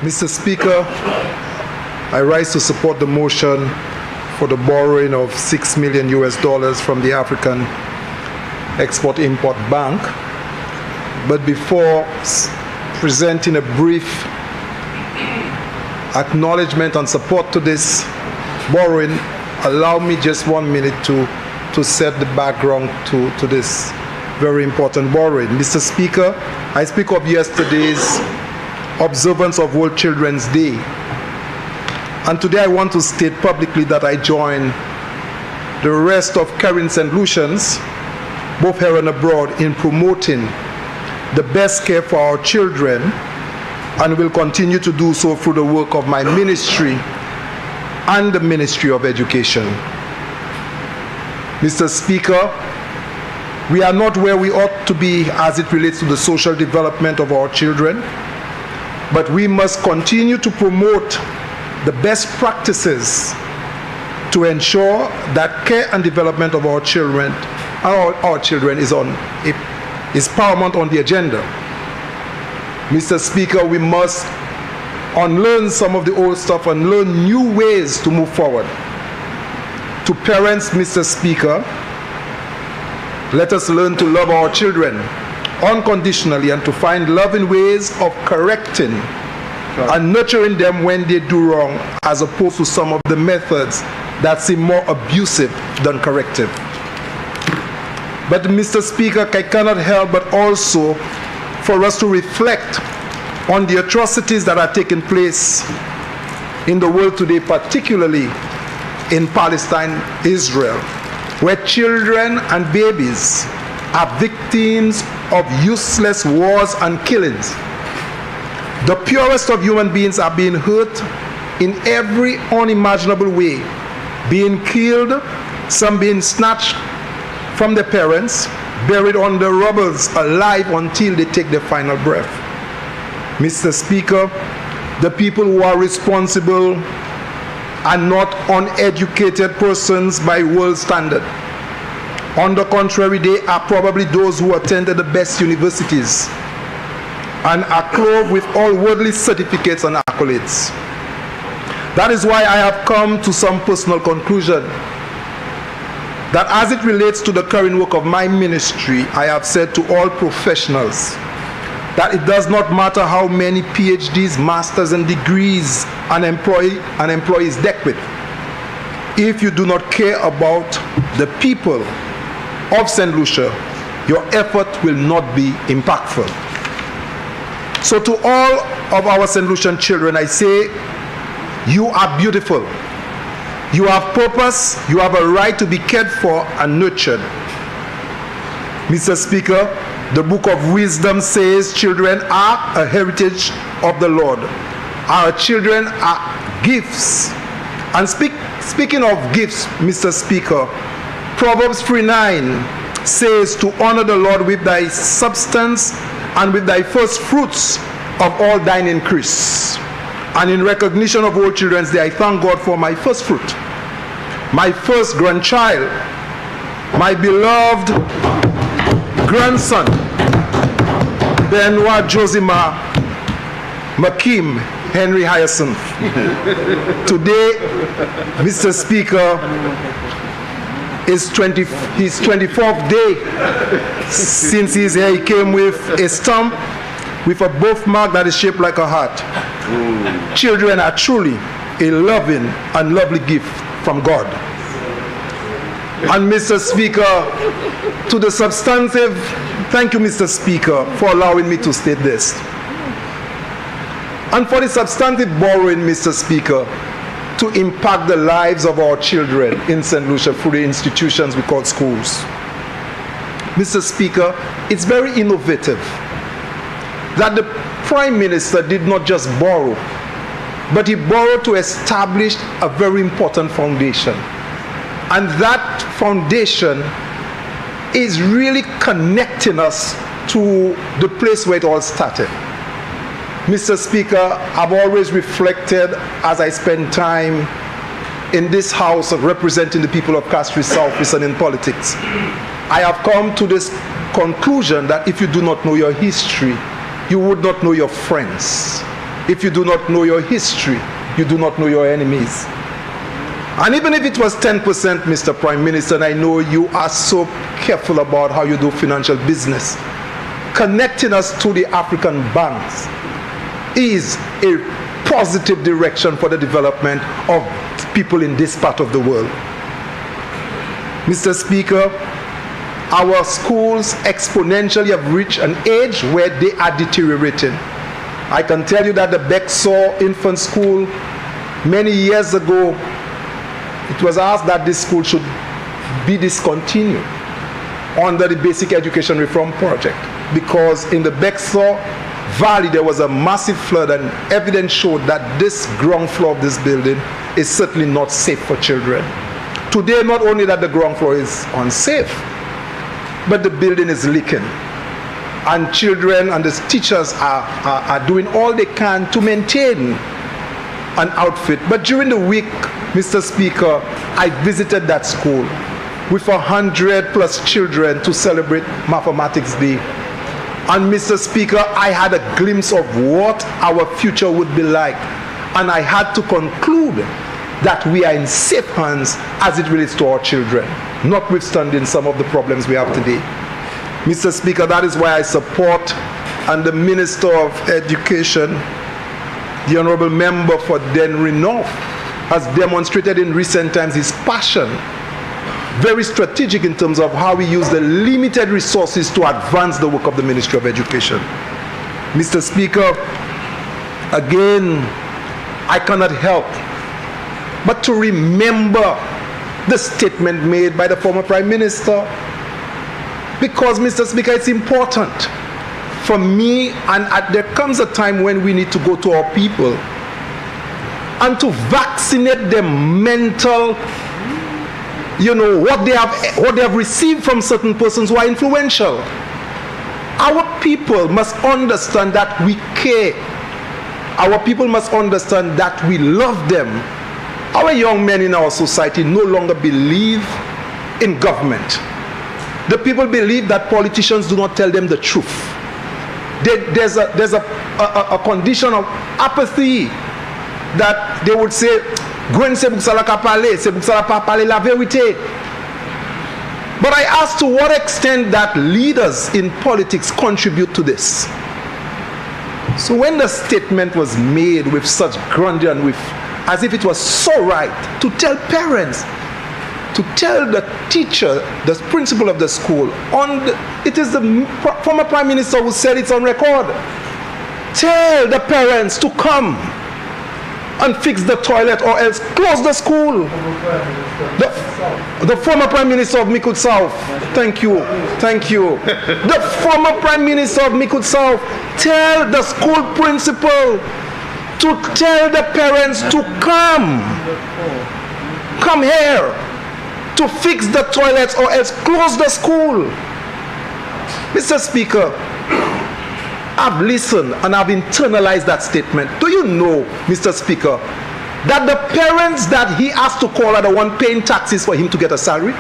Mr. Speaker, I rise to support the motion for the borrowing of $6 million from the African Export-Import Bank. But before presenting a brief acknowledgement and support to this borrowing, allow me just 1 minute to set the background to this very important borrowing. Mr. Speaker, I speak of yesterday's observance of World Children's Day. And today I want to state publicly that I join the rest of Caribbean St. Lucians, both here and abroad, in promoting the best care for our children, and will continue to do so through the work of my ministry and the Ministry of Education. Mr. Speaker, we are not where we ought to be as it relates to the social development of our children, but we must continue to promote the best practices to ensure that care and development of our children is paramount on the agenda. Mr. Speaker, we must unlearn some of the old stuff and learn new ways to move forward. To parents, Mr. Speaker, let us learn to love our children unconditionally and to find loving ways of correcting and nurturing them when they do wrong, as opposed to some of the methods that seem more abusive than corrective. But Mr. Speaker, I cannot help but also for us to reflect on the atrocities that are taking place in the world today, particularly in Palestine, Israel, where children and babies are victims of useless wars and killings. The purest of human beings are being hurt in every unimaginable way, being killed, some being snatched from their parents, buried under rubble alive until they take their final breath. Mr. Speaker, the people who are responsible are not uneducated persons by world standard. On the contrary, they are probably those who attended the best universities and are clothed with all worldly certificates and accolades. That is why I have come to some personal conclusion that as it relates to the current work of my ministry, I have said to all professionals that it does not matter how many PhDs, masters, and degrees an employee is decked with. If you do not care about the people of St. Lucia, your effort will not be impactful. So to all of our St. Lucian children, I say, you are beautiful. You have purpose. You have a right to be cared for and nurtured. Mr. Speaker, the book of wisdom says children are a heritage of the Lord. Our children are gifts. And speaking of gifts, Mr. Speaker, Proverbs 3:9 says to honor the Lord with thy substance and with thy first fruits of all thine increase. And in recognition of all children's day, I thank God for my first fruit, my first grandchild, my beloved grandson, Benoit Josima Joachim Henry Hyacinth. Today, Mr. Speaker, is his 24th day since he's here. He came with a stamp with a birthmark that is shaped like a heart. Children are truly a loving and lovely gift from God. And Mr. Speaker, to the substantive, thank you, Mr. Speaker, for allowing me to state this. And for the substantive borrowing, Mr. Speaker, to impact the lives of our children in St. Lucia through the institutions we call schools. Mr. Speaker, it's very innovative that the Prime Minister did not just borrow, but he borrowed to establish a very important foundation. And that foundation is really connecting us to the place where it all started. Mr. Speaker, I've always reflected as I spend time in this house of representing the people of Castries South East and in politics. I have come to this conclusion that if you do not know your history, you would not know your friends. If you do not know your history, you do not know your enemies. And even if it was 10%, Mr. Prime Minister, and I know you are so careful about how you do financial business, connecting us to the African banks is a positive direction for the development of people in this part of the world. Mr. Speaker, our schools exponentially have reached an age where they are deteriorating. I can tell you that the Bexar Infant School, many years ago, it was asked that this school should be discontinued under the Basic Education Reform Project, because in the Bexar Valley there was a massive flood, and evidence showed that this ground floor of this building is certainly not safe for children. Today, not only that the ground floor is unsafe, but the building is leaking, and children and the teachers are doing all they can to maintain an outfit. But during the week, Mr. Speaker, I visited that school with 100+ children to celebrate Mathematics Day. And Mr. Speaker, I had a glimpse of what our future would be like, and I had to conclude that we are in safe hands as it relates to our children, notwithstanding some of the problems we have today. Mr. Speaker, that is why I support, and the Minister of Education, the Honorable Member for Denry North, has demonstrated in recent times his passion, very strategic in terms of how we use the limited resources to advance the work of the Ministry of Education. Mr. Speaker, again, I cannot help but to remember the statement made by the former Prime Minister, because, Mr. Speaker, it's important for me, and there comes a time when we need to go to our people and to vaccinate their mental, what they have received from certain persons who are influential. Our people must understand that we care. Our people must understand that we love them. Our young men in our society no longer believe in government. The people believe that politicians do not tell them the truth. There's a condition of apathy that they would say, Gwen se buksala ka pale, se buksala pa pale la verite. But I ask to what extent that leaders in politics contribute to this. So when the statement was made with such grandeur and as if it was so right to tell parents, to tell the teacher, the principal of the school, it is the former Prime Minister who said it's on record. Tell the parents to come and fix the toilet or else close the school. The former Prime Minister of Mikud South, thank you. The former Prime Minister of Mikud South, tell the school principal to tell the parents to come here to fix the toilets or else close the school. Mr. Speaker, I've listened and I've internalized that statement. Do you know, Mr. Speaker, that the parents that he has to call are the one paying taxes for him to get a salary?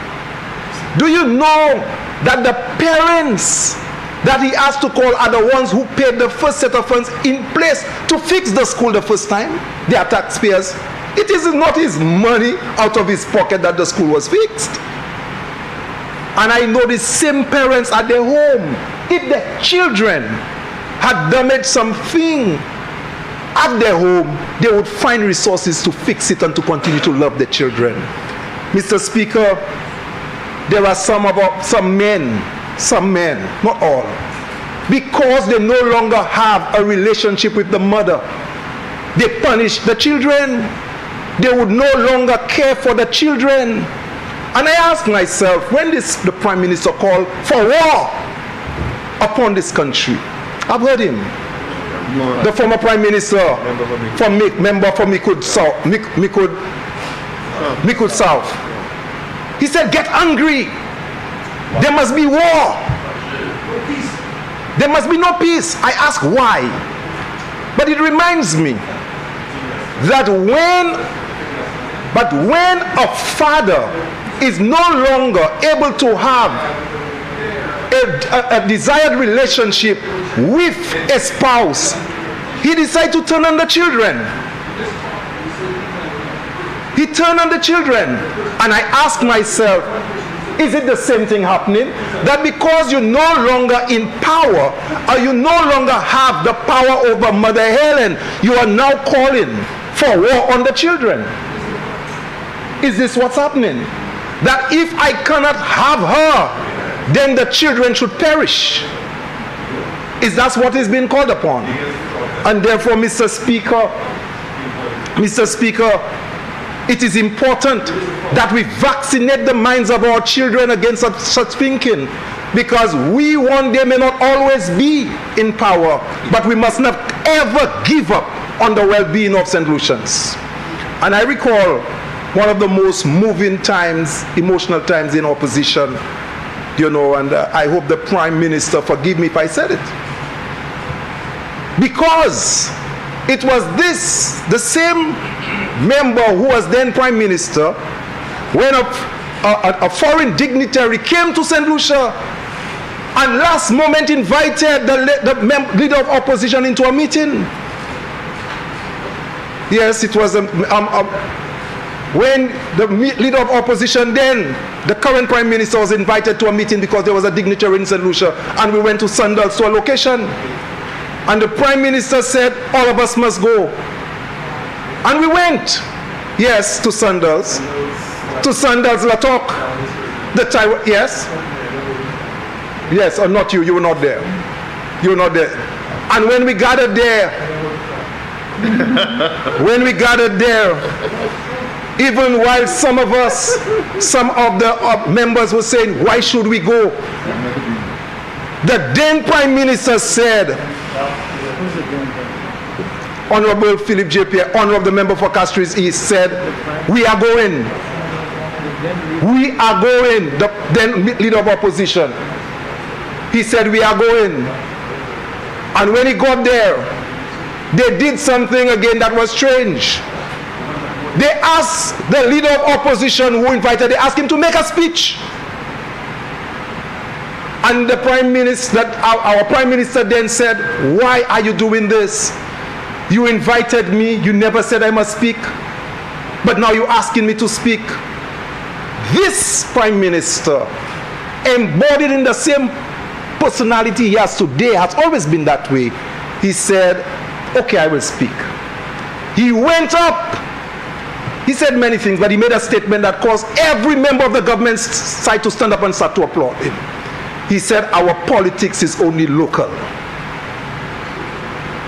Do you know that the parents that he has to call are the ones who paid the first set of funds in place to fix the school the first time? They are taxpayers. It is not his money out of his pocket that the school was fixed. And I know the same parents at their home, if the children had damaged something at their home, they would find resources to fix it and to continue to love the children. Mr. Speaker, there are some men, not all, because they no longer have a relationship with the mother, they punish the children. They would no longer care for the children. And I ask myself, when the Prime Minister called for war upon this country, I've heard him. The former Prime Minister, member for Mikud South, he said, get angry. There must be war. There must be no peace. I ask why. But it reminds me that when a father is no longer able to have a desired relationship with a spouse, he decided to turn on the children. He turned on the children. And I asked myself, is it the same thing happening? That because you're no longer in power, or you no longer have the power over Mother Helen, you are now calling for war on the children. Is this what's happening? That if I cannot have her, then the children should perish. Is that what is being called upon? And therefore, Mr. Speaker, it is important that we vaccinate the minds of our children against such thinking, because we one day may not always be in power, but we must not ever give up on the well-being of St. Lucians. And I recall one of the most moving times, emotional times in opposition, and I hope the Prime Minister forgive me if I said it, because it was the same member who was then Prime Minister, when a foreign dignitary came to St. Lucia and last moment invited the leader of opposition into a meeting. Yes, it was when the leader of opposition then, the current Prime Minister, was invited to a meeting because there was a dignitary in St. Lucia, and we went to Sandals to a location. And the Prime Minister said, all of us must go. And we went, yes, to Sandals. To Sandals, Latok. Yes, or not you were not there. You were not there. And when we gathered there, even while some of the members were saying, why should we go? The then Prime Minister said, Honorable Philip J. Pierre, Honorable Member for Castries East, said, we are going. We are going. The then leader of opposition, he said, we are going. And when he got there, they did something again that was strange. They asked the leader of opposition who invited, they asked him to make a speech. And the Prime Minister, our Prime Minister then said, why are you doing this? You invited me, you never said I must speak, but now you're asking me to speak. This Prime Minister, embodied in the same personality he has today, has always been that way. He said, okay, I will speak. He went up. He said many things, but he made a statement that caused every member of the government side to stand up and start to applaud him. He said, our politics is only local.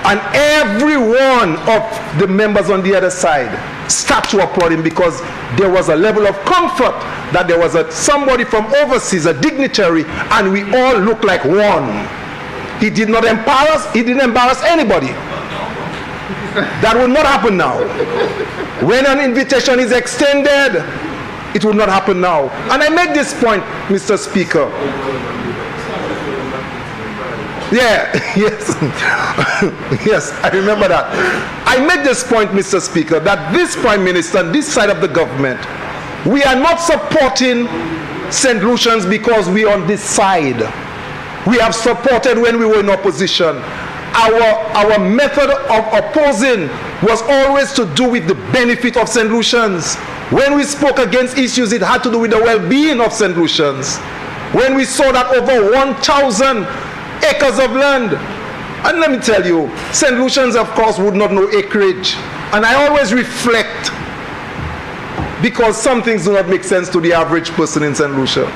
And every one of the members on the other side start to applaud him, because there was a level of comfort that there was somebody from overseas, a dignitary, and we all look like one. He did not embarrass, he didn't embarrass anybody. That will not happen now. When an invitation is extended, it will not happen now. And I make this point, Mr. Speaker. Yeah, yes. Yes, I remember that. I make this point, Mr. Speaker, that this Prime Minister, this side of the government, we are not supporting St. Lucians because we are on this side. We have supported when we were in opposition. Our method of opposing was always to do with the benefit of St. Lucians. When we spoke against issues, it had to do with the well-being of St. Lucians. When we saw that over 1,000 acres of land, and let me tell you, St. Lucians, of course, would not know acreage. And I always reflect, because some things do not make sense to the average person in St. Lucia,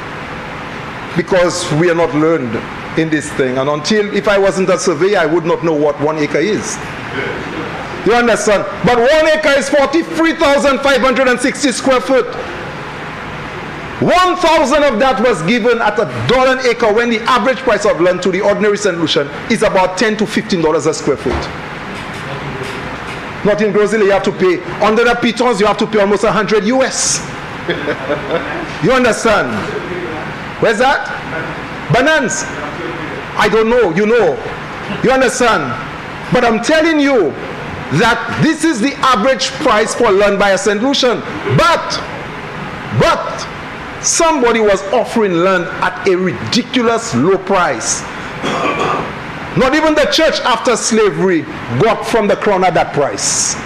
because we are not learned in this thing. And until, if I wasn't a surveyor, I would not know what 1 acre is. You understand? But 1 acre is 43,560 square foot. 1,000 of that was given at $1 an acre, when the average price of land to the ordinary St. Lucian is about $10 to $15 a square foot. Not in Brazil, you have to pay, under the pitons, you have to pay almost 100 US. You understand? Where's that? Bananas. I don't know, you know. You understand? But I'm telling you that this is the average price for land by a St. Lucian. But somebody was offering land at a ridiculous low price. Not even the church after slavery got from the crown at that price.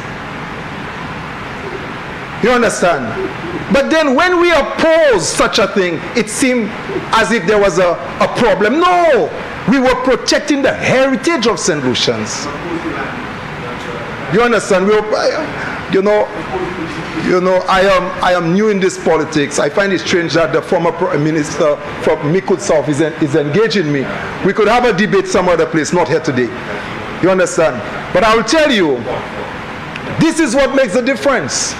You understand? But then when we oppose such a thing, it seemed as if there was a problem. No! We were protecting the heritage of St. Lucians. You understand? I am new in this politics. I find it strange that the former Prime Minister from Mikud South is engaging me. We could have a debate some other place, not here today. You understand? But I will tell you, this is what makes the difference.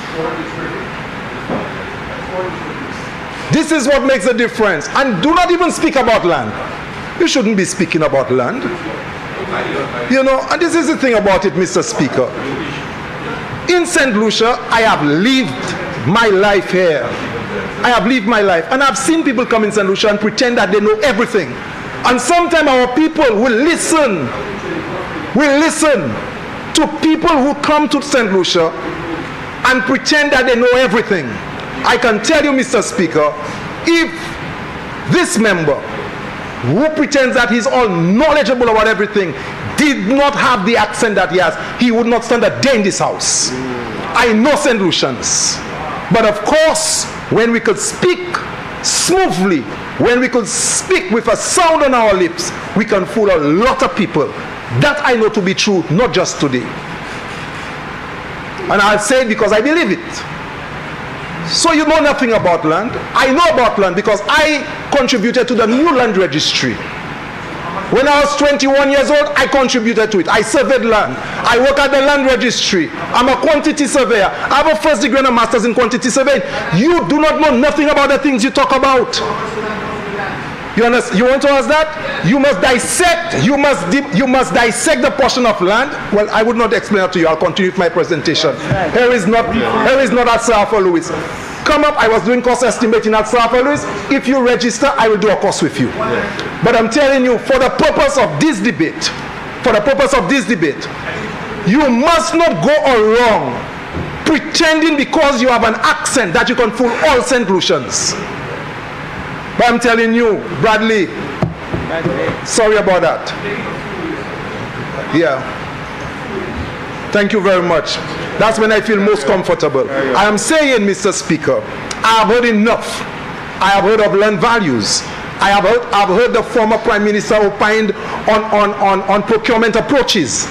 This is what makes the difference. And do not even speak about land. You shouldn't be speaking about land. And this is the thing about it, Mr. Speaker. In St. Lucia, I have lived my life here. I have lived my life. And I've seen people come in St. Lucia and pretend that they know everything. And sometimes our people will listen to people who come to St. Lucia and pretend that they know everything. I can tell you, Mr. Speaker, if this member who pretends that he's all knowledgeable about everything did not have the accent that he has, he would not stand a day in this house. I know St. Lucians. But of course, when we could speak smoothly, when we could speak with a sound on our lips, we can fool a lot of people. That I know to be true, not just today. And I'll say it because I believe it. So you know nothing about land. I know about land because I contributed to the new land registry. When I was 21 years old, I contributed to it. I surveyed land. I work at the land registry. I'm a quantity surveyor. I have a first degree and a master's in quantity surveying. You do not know nothing about the things you talk about. You understand? You want to ask that? You must dissect. You must dissect the portion of land. Well, I would not explain it to you. I'll continue with my presentation. Here is not at Sir Arthur Lewis. Come up. I was doing cost estimating at Sir Arthur Lewis. If you register, I will do a course with you. But I'm telling you, for the purpose of this debate, you must not go along pretending because you have an accent that you can fool all St. Lucians. But I'm telling you, Bradley, sorry about that. Yeah. Thank you very much. That's when I feel most comfortable. I am saying, Mr. Speaker, I have heard enough. I have heard of land values. I have heard the former Prime Minister opined on procurement approaches.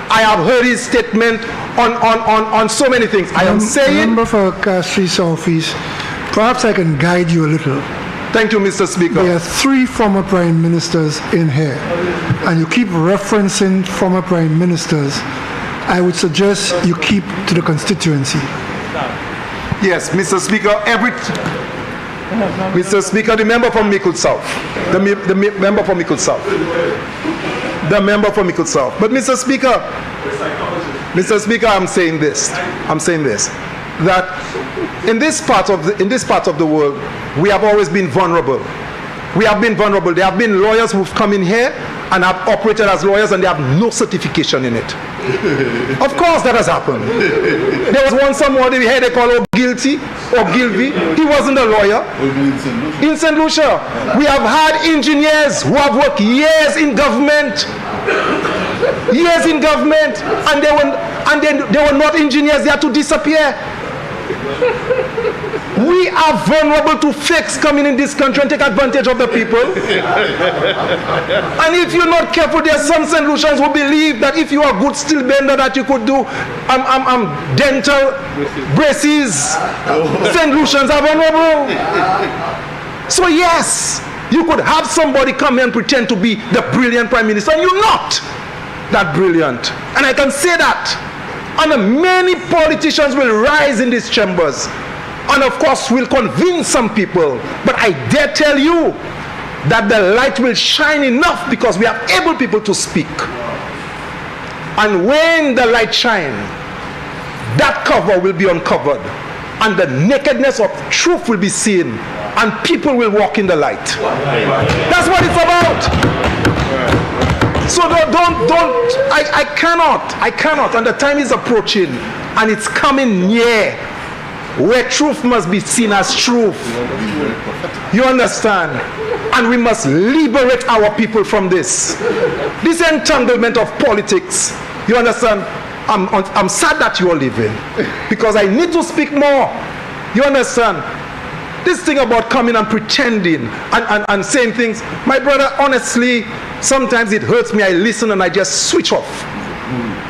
I have heard his statement on so many things. I am saying... Member for Castries Southeast, perhaps I can guide you a little. Thank you, Mr. Speaker. There are 3 former Prime Ministers in here, and you keep referencing former Prime Ministers. I would suggest you keep to the constituency. Yes, Mr. Speaker, Mr. Speaker, the member from Mikud South. The member from Mikud South. The member from Mikud South. But Mr. Speaker, I'm saying this. That in this part of the world, we have always been vulnerable. We have been vulnerable. There have been lawyers who've come in here and have operated as lawyers and they have no certification in it. Of course that has happened. There was one somebody we heard they call guilty or Gilvy. He wasn't a lawyer. In St. Lucia, we have had engineers who have worked years in government. And they were not engineers. They had to disappear. We are vulnerable to fakes coming in this country and take advantage of the people. And if you're not careful, there are some St. Lucians who believe that if you are good steel bender that you could do dental braces. St. Lucians are vulnerable. So yes, you could have somebody come here and pretend to be the brilliant Prime Minister, and you're not that brilliant. And I can say that. And many politicians will rise in these chambers and of course will convince some people. But I dare tell you that the light will shine enough because we have able people to speak. And when the light shines, that cover will be uncovered and the nakedness of truth will be seen and people will walk in the light. That's what it's about. So I cannot, and the time is approaching, and it's coming near. where truth must be seen as truth. You understand? And we must liberate our people from this entanglement of politics. You understand? I'm sad that you are leaving, because I need to speak more. You understand? This thing about coming and pretending and saying things, my brother, honestly, sometimes it hurts me. I listen and I just switch off.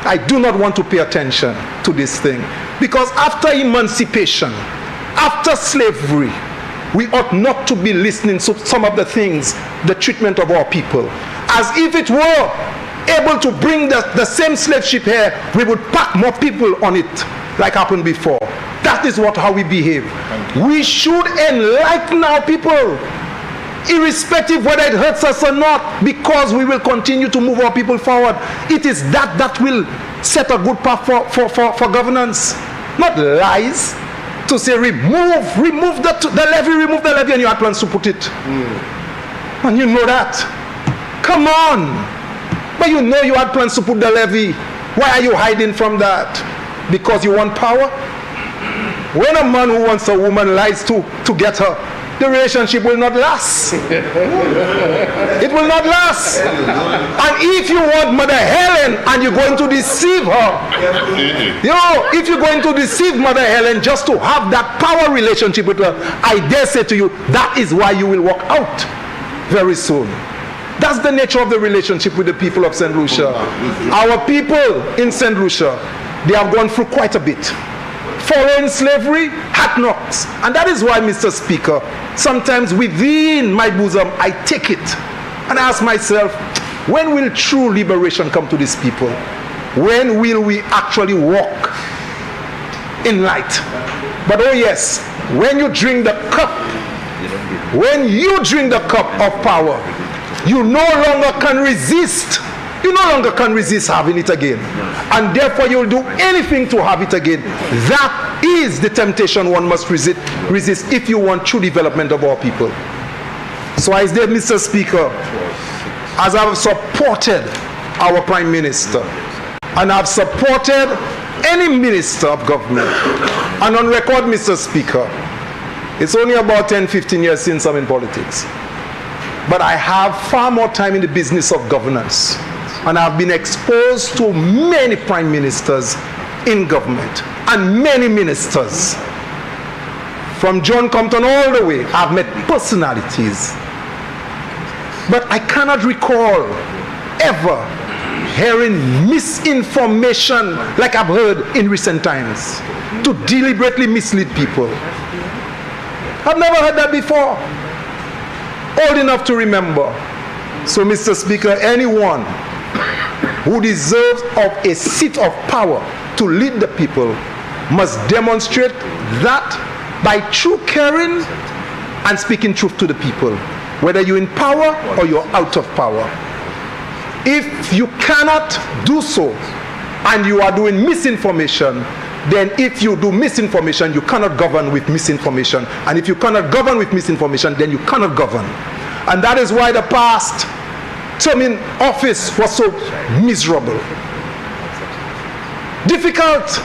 I do not want to pay attention to this thing, because after emancipation, after slavery, we ought not to be listening to some of the things, the treatment of our people, as if it were able to bring the same slave ship here, we would pack more people on it like happened before. That is how we behave. We should enlighten our people, irrespective whether it hurts us or not, because we will continue to move our people forward. It is that will set a good path for governance, not lies. To say remove the levy, and you had plans to put it. And you know that. Come on. But you know you had plans to put the levy. Why are you hiding from that? Because you want power? When a man who wants a woman lies to get her, the relationship will not last. It will not last. And if you want Mother Helen and you're going to deceive her, if you're going to deceive Mother Helen just to have that power relationship with her, I dare say to you, that is why you will walk out very soon. That's the nature of the relationship with the people of St. Lucia. Our people in St. Lucia, they have gone through quite a bit. Following slavery, hard knocks. And that is why, Mr. Speaker, sometimes within my bosom, I take it and ask myself, when will true liberation come to these people? When will we actually walk in light? But oh yes, when you drink the cup of power, you no longer can resist. You no longer can resist having it again. And therefore you'll do anything to have it again. That is the temptation one must resist if you want true development of our people. So I say, Mr. Speaker, as I've supported our Prime Minister, and I've supported any minister of government, and on record, Mr. Speaker, it's only about 10-15 years since I'm in politics. But I have far more time in the business of governance. And I've been exposed to many prime ministers in government and many ministers. From John Compton all the way, I've met personalities. But I cannot recall ever hearing misinformation like I've heard in recent times to deliberately mislead people. I've never heard that before. Old enough to remember. So, Mr. Speaker, anyone who deserves of a seat of power to lead the people must demonstrate that by true caring and speaking truth to the people, whether you're in power or you're out of power. If you cannot do so and you are doing misinformation, then if you do misinformation, you cannot govern with misinformation. And if you cannot govern with misinformation, then you cannot govern. And that is why the past term in office was so miserable. Difficult.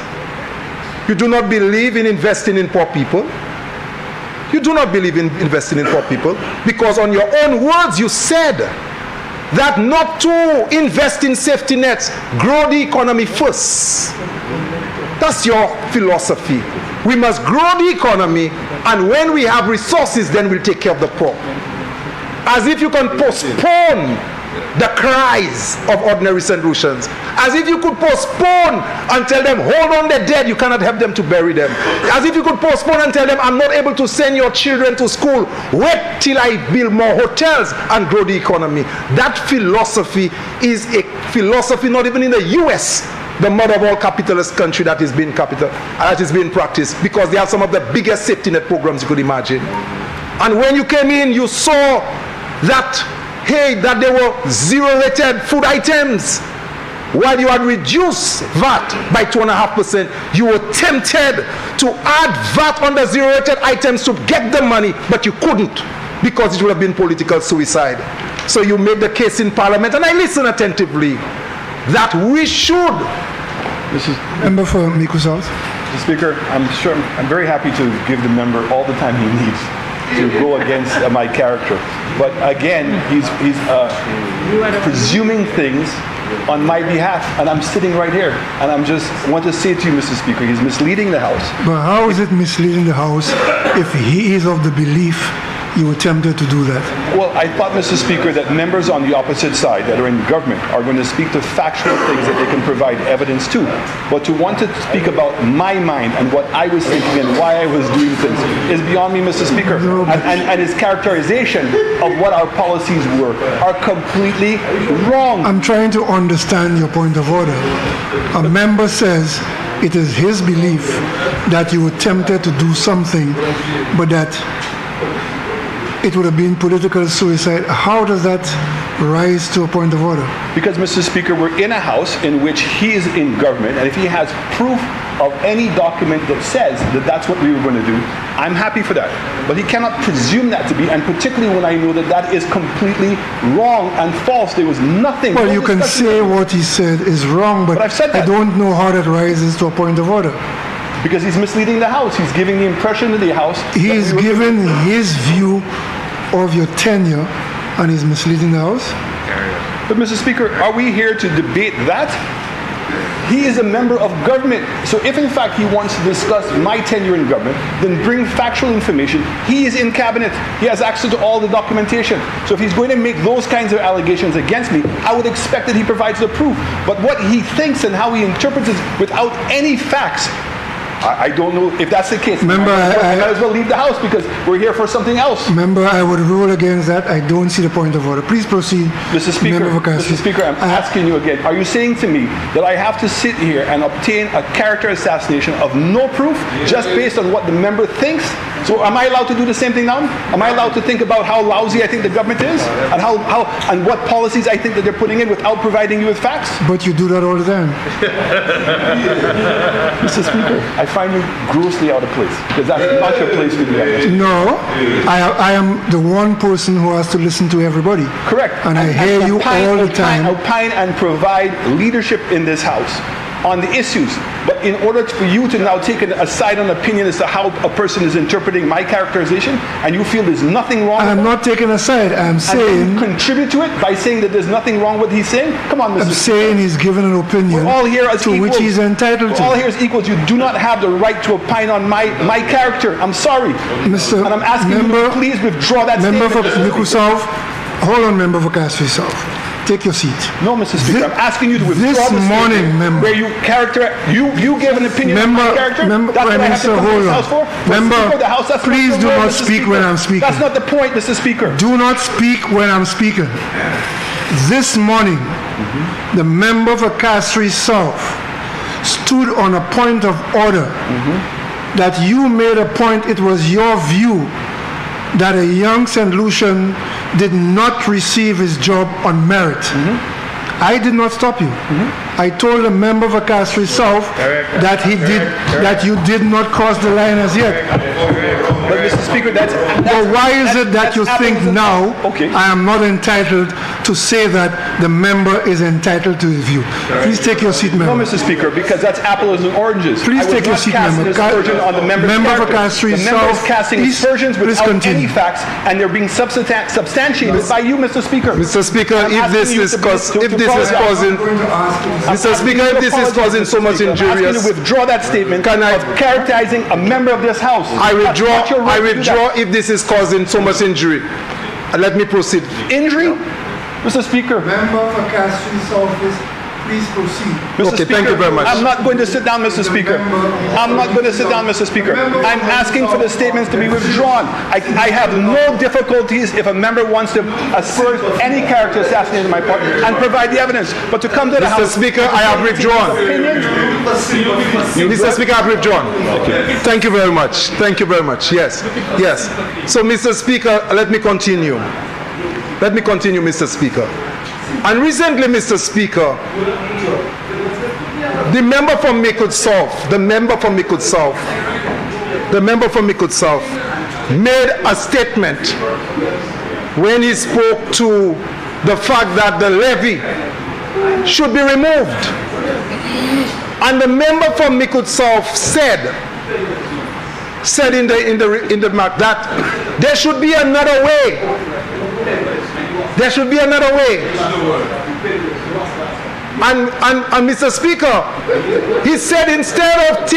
You do not believe in investing in poor people. You do not believe in investing in poor people because on your own words you said that not to invest in safety nets, grow the economy first. That's your philosophy. We must grow the economy, and when we have resources, then we'll take care of the poor. As if you can postpone the cries of ordinary St. Lucians. As if you could postpone and tell them, hold on, they're dead, you cannot help them to bury them. As if you could postpone and tell them, I'm not able to send your children to school. Wait till I build more hotels and grow the economy. That philosophy is a philosophy not even in the US, the mother of all capitalist country, that is being practiced, because they have some of the biggest safety net programs you could imagine. And when you came in, you saw that that there were zero-rated food items. While you had reduced VAT by 2.5%, you were tempted to add VAT on the zero-rated items to get the money, but you couldn't because it would have been political suicide. So you made the case in Parliament, and I listened attentively, that we should. Member for Miku South. Mr. Speaker, I'm very happy to give the member all the time he needs to go against my character. But again, he's presuming things on my behalf, and I'm sitting right here, and I'm just want to say to you, Mr. Speaker, he's misleading the House. But how is it misleading the House if he is of the belief you were tempted to do that? Well, I thought, Mr. Speaker, that members on the opposite side that are in government are going to speak to factual things that they can provide evidence to. But to want to speak about my mind and what I was thinking and why I was doing things is beyond me, Mr. Speaker. And his characterization of what our policies were are completely wrong. I'm trying to understand your point of order. A member says it is his belief that you were tempted to do something, but that it would have been political suicide. How does that rise to a point of order? Because, Mr. Speaker, we're in a House in which he is in government, and if he has proof of any document that says that that's what we were going to do, I'm happy for that. But he cannot presume that to be, and particularly when I know that that is completely wrong and false. There was nothing. Well, you can say what he said is wrong, but I've said that. I don't know how that rises to a point of order. Because he's misleading the House. He's giving the impression to the House. He is giving his view of your tenure, and he's misleading the House. But, Mr. Speaker, are we here to debate that? He is a member of government. So if, in fact, he wants to discuss my tenure in government, then bring factual information. He is in cabinet. He has access to all the documentation. So if he's going to make those kinds of allegations against me, I would expect that he provides the proof. But what he thinks and how he interprets it without any facts, I don't know if that's the case. Member, I might as well leave the House because we're here for something else. Member, I would rule against that. I don't see the point of order. Please proceed. Mr. Speaker, I'm asking you again. Are you saying to me that I have to sit here and obtain a character assassination of no proof just based on what the member thinks? So am I allowed to do the same thing now? Am I allowed to think about how lousy I think the government is and and what policies I think that they're putting in without providing you with facts? But you do that all the time. Mr. Speaker, I find you grossly out of place because that's not your place to do that. No, I am the one person who has to listen to everybody. Correct. And I hear you all the time. Opine and provide leadership in this House on the issues. But in order for you to now take a side on opinion as to how a person is interpreting my characterization, and you feel there's nothing wrong I'm not taking a side. I'm saying... And you contribute to it by saying that there's nothing wrong with what he's saying? Come on, Mr. I'm saying he's given an opinion We're all here as to equals. which he's entitled to. We're all here as equals. You do not have the right to opine on my character. I'm sorry. Mr. And I'm asking you to please withdraw that member statement. For Miku South, hold on, member for Castries South. Take your seat. No, Mr. Speaker, I'm asking you to withdraw this the morning, statement member. where you give an opinion on my character. Member, that's Prime what I have to Minister, come to hold this on. House for. Member, Speaker of the House, that's please not do the not word, Mr. speak Speaker. when I'm speaking. That's not the point, Mr. Speaker. Do not speak when I'm speaking. This morning, the member for Castries South stood on a point of order that you made a point, it was your view that a young St. Lucian did not receive his job on merit. I did not stop you. I told a member for Castries South that that you did not cross the line as yet. But Mr. Speaker, that's But why is it that you think now I am not entitled to say that the member is entitled to his view? Please take your seat, member. No, Mr. Speaker, because that's apples and oranges. Please take your seat, member. On the member for Castries the member is South, casting aspersions without continue. any facts, and they're being substantiated by you, Mr. Speaker. Mr. Speaker, if this is causing so much I'm asking you injurious, to withdraw that statement of characterizing a member of this House. I withdraw. That's not your right I to do withdraw that. if this is causing so much injury. Let me proceed. Injury? Mr. Speaker. Member for Castries South, please proceed. Mr. Okay, Speaker, thank you very much. I'm not going to sit down, Mr. Speaker. I'm not going to sit down, Mr. Speaker. I'm asking for the statements to be withdrawn. I have no difficulties if a member wants to asperse any character assassination on my part and provide the evidence. But to come to the Mr. House... Speaker, I have withdrawn. Mr. Speaker, I have withdrawn. Thank you very much. Thank you very much. Yes. Yes. So, Mr. Speaker, let me continue. Let me continue, Mr. Speaker. And recently, Mr. Speaker, the member from Mikud South made a statement when he spoke to the fact that the levy should be removed. And the member from Mikud South said in the mark that there should be another way. There should be another way. And Mr. Speaker, he said instead of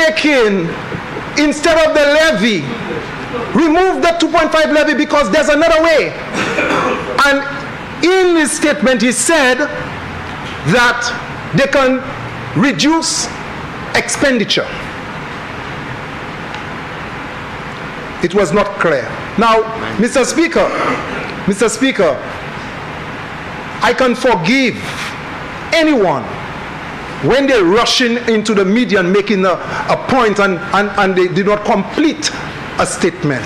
the levy, remove the 2.5 levy because there's another way. And in his statement he said that they can reduce expenditure. It was not clear. Now, Mr. Speaker, I can forgive anyone when they're rushing into the media and making a point and they did not complete a statement.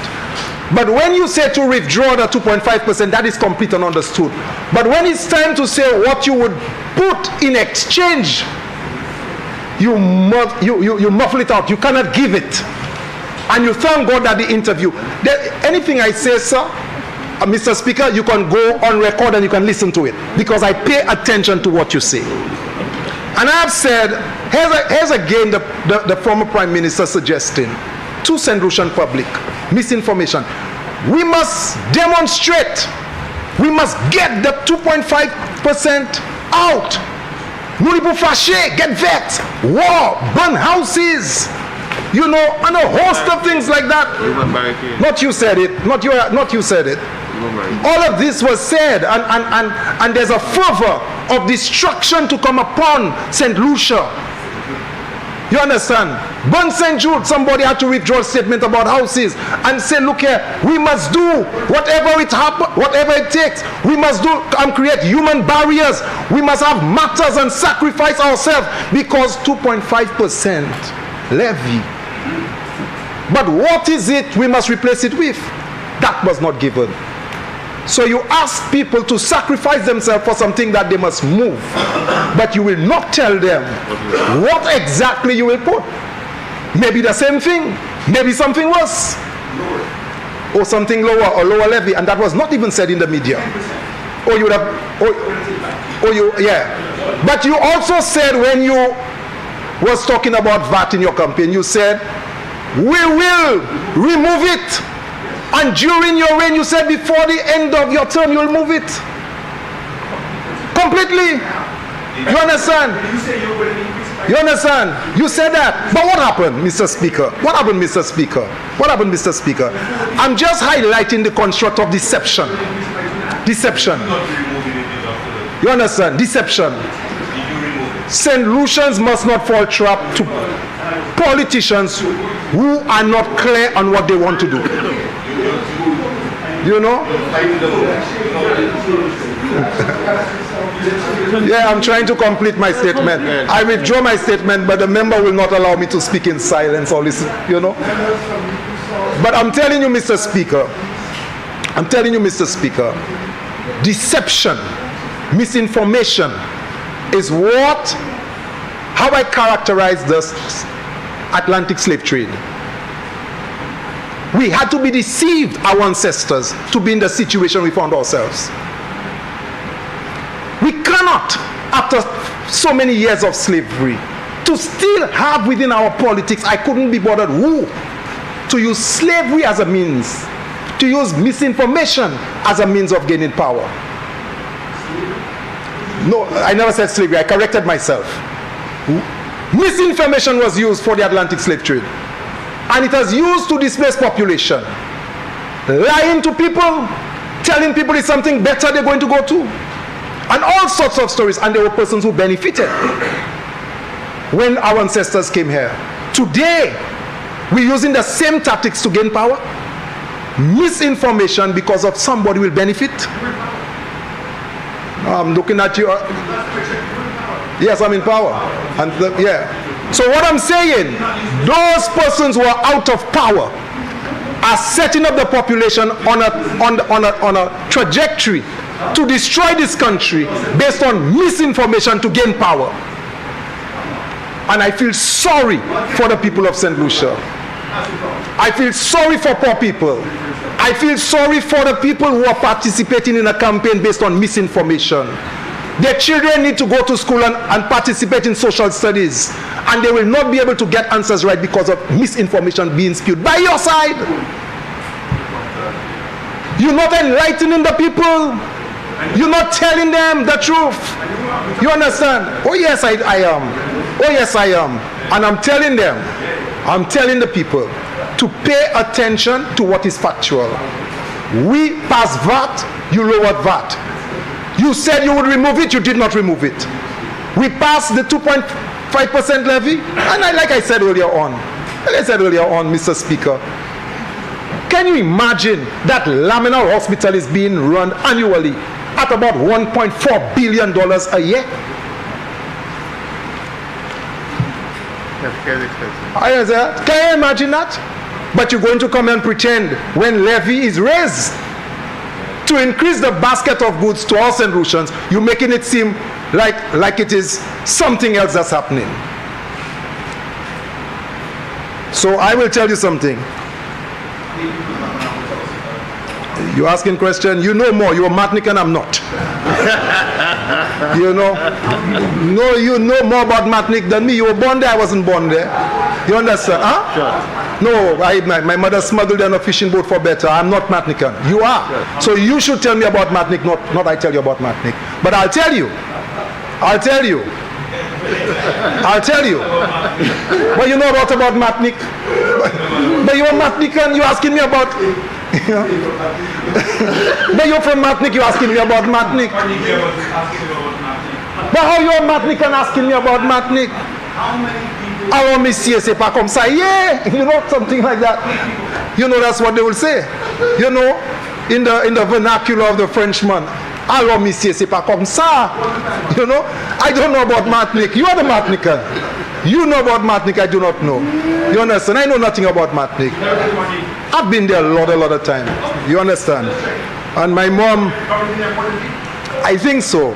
But when you say to withdraw the 2.5%, that is complete and understood. But when it's time to say what you would put in exchange, you muffle it out. You cannot give it. And you thank God that the interview. Anything I say, sir, Mr. Speaker, you can go on record and you can listen to it. Because I pay attention to what you say. And I've said, here's again the former Prime Minister suggesting to St. Lucian public, misinformation. We must demonstrate. We must get the 2.5% out. Nouripo Faché, get vet, war, burn houses, you know, and a host of things like that. Not you said it. Not you said it. All of this was said, and there's a fervor of destruction to come upon St. Lucia. You understand? Burn St. Jude, somebody had to withdraw a statement about houses and say, look here, we must do whatever it takes. We must do and create human barriers. We must have martyrs and sacrifice ourselves because 2.5% levy. But what is it we must replace it with? That was not given. So you ask people to sacrifice themselves for something that they must move, but you will not tell them what exactly you will put. Maybe the same thing, maybe something worse, or something lower or lower levy, and that was not even said in the media. Or you would have, yeah. But you also said when you was talking about VAT in your campaign, you said, we will remove it. And during your reign, you said before the end of your term, you'll move it. Completely. You understand? You understand? You said that. But what happened, Mr. Speaker? What happened, Mr. Speaker? What happened, Mr. Speaker? I'm just highlighting the construct of deception. Deception. You understand? Deception. St. Lucians must not fall trap to politicians who are not clear on what they want to do. You know? Yeah, I'm trying to complete my statement. I withdraw my statement, but the member will not allow me to speak in silence or listen, you know? But I'm telling you, Mr. Speaker, deception, misinformation is how I characterize this Atlantic slave trade. We had to be deceived, our ancestors, to be in the situation we found ourselves. We cannot, after so many years of slavery, to still have within our politics, I couldn't be bothered who, to use slavery as a means, to use misinformation as a means of gaining power. No, I never said slavery, I corrected myself. Misinformation was used for the Atlantic slave trade. And it was used to displace population. Lying to people, telling people it's something better they're going to go to. And all sorts of stories. And there were persons who benefited when our ancestors came here. Today, we're using the same tactics to gain power. Misinformation because of somebody will benefit. I'm looking at you. Yes, I'm in power. And yeah. So what I'm saying, those persons who are out of power are setting up the population on a trajectory to destroy this country based on misinformation to gain power. And I feel sorry for the people of St. Lucia. I feel sorry for poor people. I feel sorry for the people who are participating in a campaign based on misinformation. Their children need to go to school and participate in social studies, and they will not be able to get answers right because of misinformation being spewed by your side. You're not enlightening the people. You're not telling them the truth. You understand? Oh yes, I am. Oh yes, I am. And I'm telling them, I'm telling the people to pay attention to what is factual. We pass VAT, you lowered VAT. You said you would remove it, you did not remove it. We passed the 2.5% levy, and like I said earlier on, Mr. Speaker, can you imagine that Laminal Hospital is being run annually at about $1.4 billion a year? Can you imagine that? But you're going to come and pretend when levy is raised to increase the basket of goods to our St. Lucians, you're making it seem like it is something else that's happening. So I will tell you something. You're asking question, you know more, you're a Matnik and I'm not. You know? No, you know more about Matnik than me. You were born there, I wasn't born there. You understand? Huh? Sure. No, my mother smuggled in a fishing boat for better. I'm not Matnikan. You are. Sure. So you should tell me about Matnik, not I tell you about Matnik. But I'll tell you. I'll tell you. But you know about Matnik. But you're Matnikan, you're asking me about... But you're from Matnik, you're asking me about Matnik. But how you're Matnik and asking me about Matnik? Alors, monsieur, c'est pas comme ça. Yeah, you know, something like that. You know, that's what they will say. You know, in the vernacular of the Frenchman. Alors, monsieur, c'est pas comme ça. You know, I don't know about Matnik. You are the Matnikan. You know about Matnik, I do not know. You understand? I know nothing about Matnik. I've been there a lot of time. You understand? And my mom, I think so.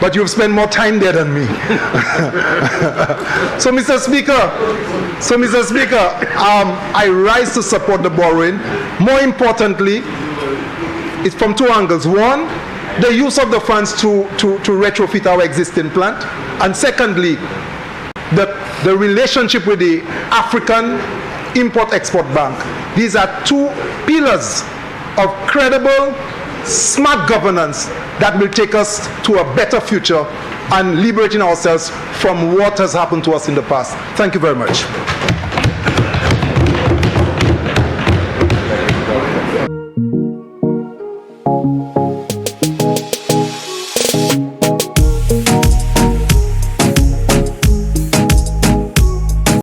But you've spent more time there than me. So, Mr. Speaker, I rise to support the borrowing. More importantly, it's from two angles. One, the use of the funds to retrofit our existing plant. And secondly, the relationship with the African Import-Export Bank. These are two pillars of credible, smart governance that will take us to a better future and liberating ourselves from what has happened to us in the past. Thank you very much.